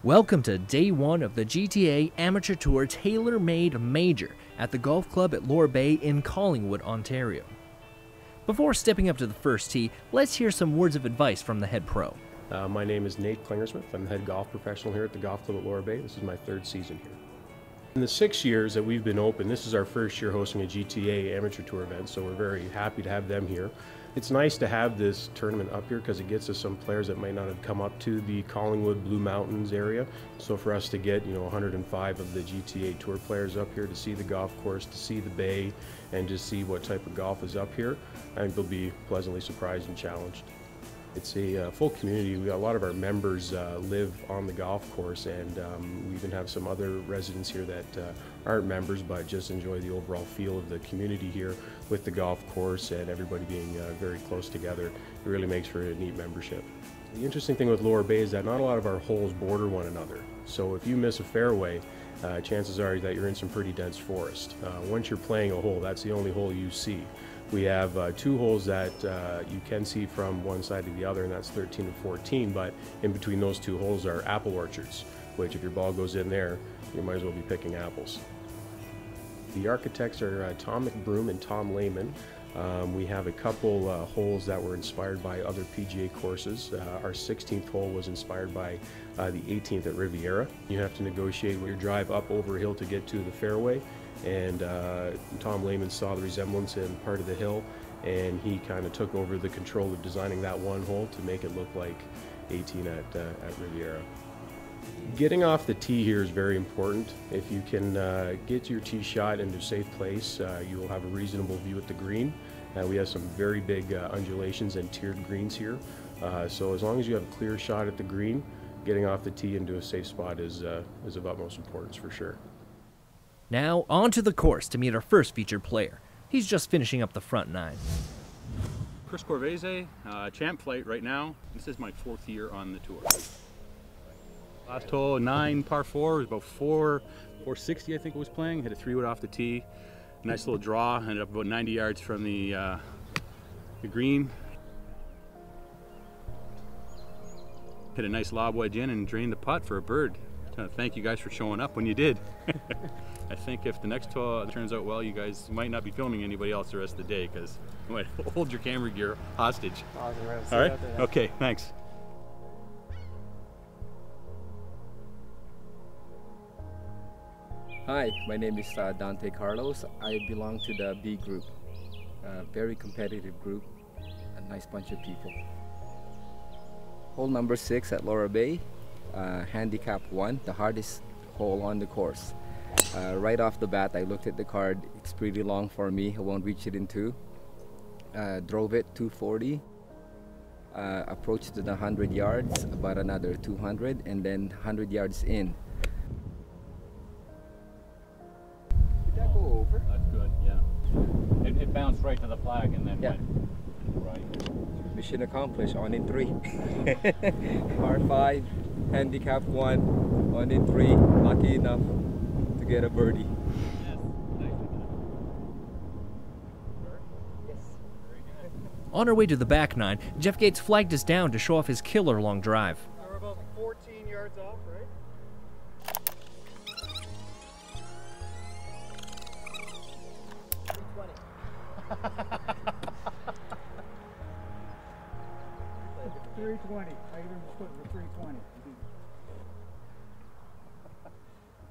Welcome to day one of the GTA Amateur Tour Taylormade Major at the golf club at Lora Bay in Collingwood, Ontario. Before stepping up to the first tee, let's hear some words of advice from the head pro. My name is Nate Klingersmith. I'm the head golf professional here at the golf club at Lora Bay. This is my third season here. In the 6 years that we've been open, this is our first year hosting a GTA Amateur Tour event, so we're very happy to have them here. It's nice to have this tournament up here because it gets us some players that might not have come up to the Collingwood Blue Mountains area. So for us to get 105 of the GTA Tour players up here to see the golf course, to see the bay, and just see what type of golf is up here, I think they'll be pleasantly surprised and challenged. It's a full community. A lot of our members live on the golf course, and we even have some other residents here that aren't members but just enjoy the overall feel of the community here with the golf course and everybody being very close together. It really makes for a neat membership. The interesting thing with Lora Bay is that not a lot of our holes border one another. So if you miss a fairway, chances are that you're in some pretty dense forest. Once you're playing a hole, that's the only hole you see. We have two holes that you can see from one side to the other, and that's 13 and 14, but in between those two holes are apple orchards, which if your ball goes in there, you might as well be picking apples. The architects are Tom McBroom and Tom Lehman. We have a couple holes that were inspired by other PGA courses. Our 16th hole was inspired by the 18th at Riviera. You have to negotiate your drive up over a hill to get to the fairway, and Tom Lehman saw the resemblance in part of the hill, and he kind of took over the control of designing that one hole to make it look like 18 at Riviera. Getting off the tee here is very important. If you can get your tee shot into a safe place, you will have a reasonable view at the green. We have some very big undulations and tiered greens here. So as long as you have a clear shot at the green, getting off the tee into a safe spot is of utmost importance for sure. Now onto the course to meet our first featured player. He's just finishing up the front nine. Chris Corvese, champ flight right now. This is my 4th year on the tour. Last hole, 9 par 4, it was about 460 I think it was playing. Hit a 3-wood off the tee. Nice little draw, ended up about 90 yards from the green. Hit a nice lob wedge in and drained the putt for a bird. Thank you guys for showing up when you did. I think if the next hole turns out well, you guys might not be filming anybody else the rest of the day because you might hold your camera gear hostage. All right? Okay, thanks. Hi, my name is Dante Carlos. I belong to the B group, a very competitive group, a nice bunch of people. Hole number 6 at Lora Bay, handicap 1, the hardest hole on the course. Right off the bat, I looked at the card. It's pretty long for me. I won't reach it in 2. Drove it 240, approached the 100 yards, about another 200, and then 100 yards in. That go over? That's good, yeah. It bounced right to the flag and then went right. Mission accomplished, on in 3. Par 5, handicap 1, on in 3, lucky enough to get a birdie. Yes, nice. Yes. Very good. On our way to the back nine, Jeff Gates flagged us down to show off his killer long drive. We're about 14 yards off, right? It's 320. I even put the 320.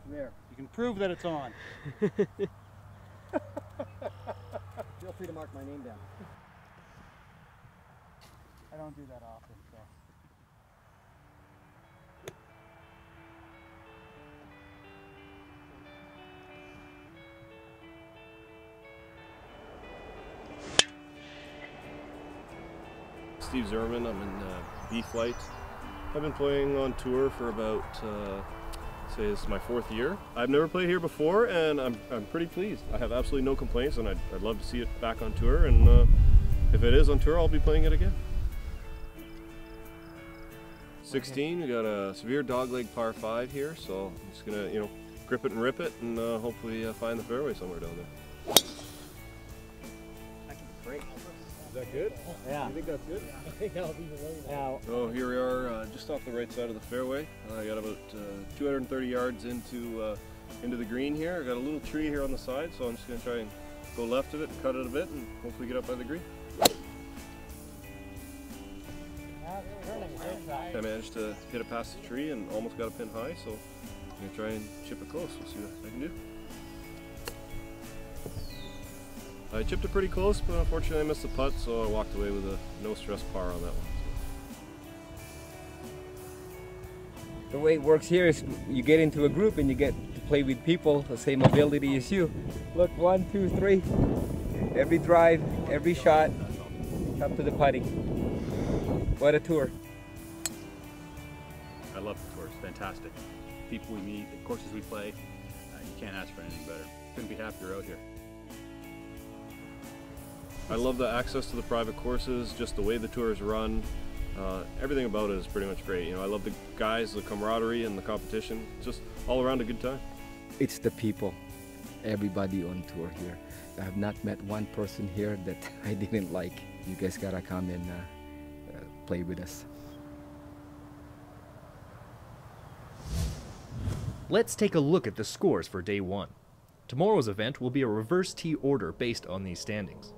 There. You can prove that it's on. Feel free to mark my name down. I don't do that often, so. Steve Zimmerman, I'm in B flight. I've been playing on tour for about, say this is my 4th year. I've never played here before, and I'm pretty pleased. I have absolutely no complaints, and I'd love to see it back on tour, and if it is on tour, I'll be playing it again. 16, we got a severe dogleg par 5 here, so I'm just gonna, grip it and rip it, and hopefully find the fairway somewhere down there. Great. that good? Yeah. You think that's good? I think that'll be the way now. So here we are, just off the right side of the fairway. I got about 230 yards into the green here. I got a little tree here on the side, so I'm just going to try and go left of it, cut it a bit, and hopefully get up by the green. I managed to hit it past the tree and almost got a pin high, so I'm going to try and chip it close. We'll see what I can do. I chipped it pretty close, but unfortunately I missed the putt, so I walked away with a no stress par on that one. The way it works here is you get into a group and you get to play with people the same ability as you. Look, 1, 2, 3. Every drive, every shot, up to the putting. What a tour. I love the tour. It's fantastic. People we meet, the courses we play, you can't ask for anything better. Couldn't be happier out here. I love the access to the private courses, just the way the tour is run. Everything about it is pretty much great. You know, I love the guys, the camaraderie, and the competition. Just all around a good time. It's the people, everybody on tour here. I have not met one person here that I didn't like. You guys gotta come and play with us. Let's take a look at the scores for day one. Tomorrow's event will be a reverse tee order based on these standings.